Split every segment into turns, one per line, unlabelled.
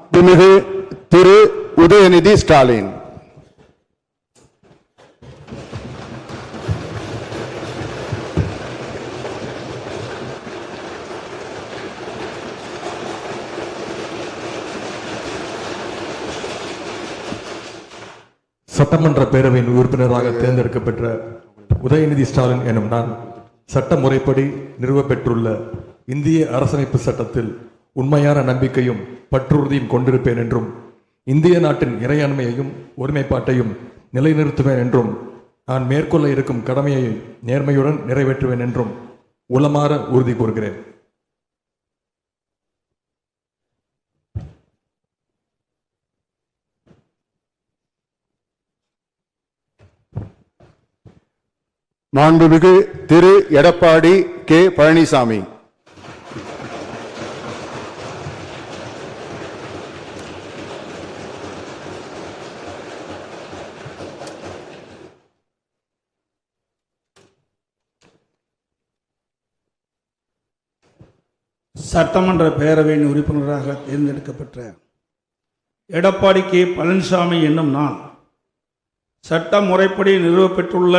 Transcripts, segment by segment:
மாண்புமிகு திரு உதயநிதி ஸ்டாலின்.
சட்டமன்ற பேரவையின் உறுப்பினராக தேர்ந்தெடுக்கப்பெற்ற உதயநிதி ஸ்டாலின் எனும் நான் சட்ட முறைப்படி நிறுவப்பெற்றுள்ள இந்திய அரசமைப்பு சட்டத்தில் உண்மையான நம்பிக்கையும் பற்றுறுதியும் கொண்டிருப்பேன் என்றும் இந்திய நாட்டின் இறையாண்மையையும் ஒருமைப்பாட்டையும் நிலைநிறுத்துவேன் என்றும் நான் மேற்கொள்ள இருக்கும் கடமையை நேர்மையுடன் நிறைவேற்றுவேன் என்றும் உளமாற உறுதி கூறுகிறேன்.
மாண்புமிகு திரு எடப்பாடி கே பழனிசாமி.
சட்டமன்ற பேரவையின் உறுப்பினராக தேர்ந்தெடுக்கப்பட்ட எடப்பாடி கே பழனிசாமி என்னும் நான் சட்ட முறைப்படி நிறுவப்பெற்றுள்ள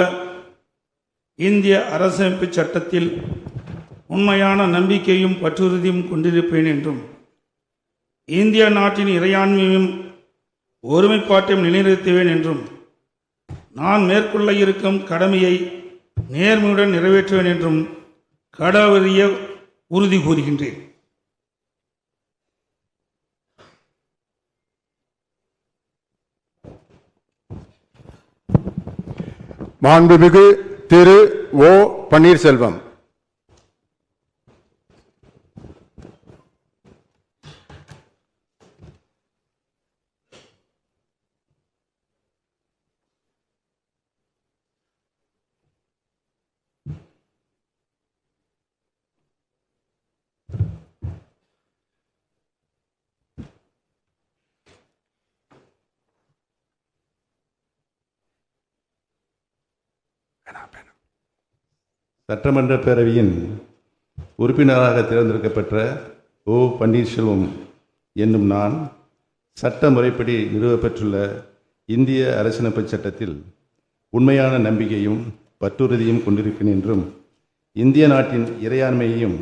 இந்திய அரசமைப்பு சட்டத்தில் உண்மையான நம்பிக்கையும் பற்றுறுதியும் கொண்டிருப்பேன் என்றும் இந்திய நாட்டின் இறையாண்மையும் ஒருமைப்பாட்டையும் நிலைநிறுத்துவேன் என்றும் நான் மேற்கொள்ள இருக்கும் கடமையை நேர்மையுடன் நிறைவேற்றுவேன் என்றும் கடவுளிய உறுதி கூறுகின்றேன்.
மாண்புமிகு திரு ஓ பன்னீர்செல்வம்.
சட்டமன்ற பேரவையின் உறுப்பினராக தேர்ந்தெடுக்கப்பட்ட ஓ பன்னீர்செல்வம் என்னும் நான் சட்ட முறைப்படி நிறுவப்பெற்றுள்ள இந்திய அரசியலமைப்பு சட்டத்தில் உண்மையான நம்பிக்கையும் பற்றுறுதியும் கொண்டிருக்கிறேன் என்றும் இந்திய நாட்டின் இறையாண்மையையும்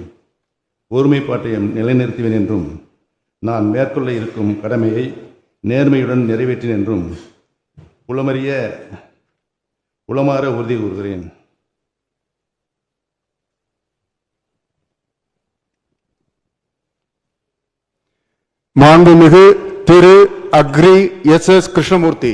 ஒருமைப்பாட்டையும் நிலைநிறுத்துவேன் என்றும் நான் மேற்கொள்ள இருக்கும் கடமையை நேர்மையுடன் நிறைவேற்றேன் என்றும் உளமாற உறுதி கூறுகிறேன்.
மாண்புமிகு திரு அக்ரி எஸ் எஸ் கிருஷ்ணமூர்த்தி.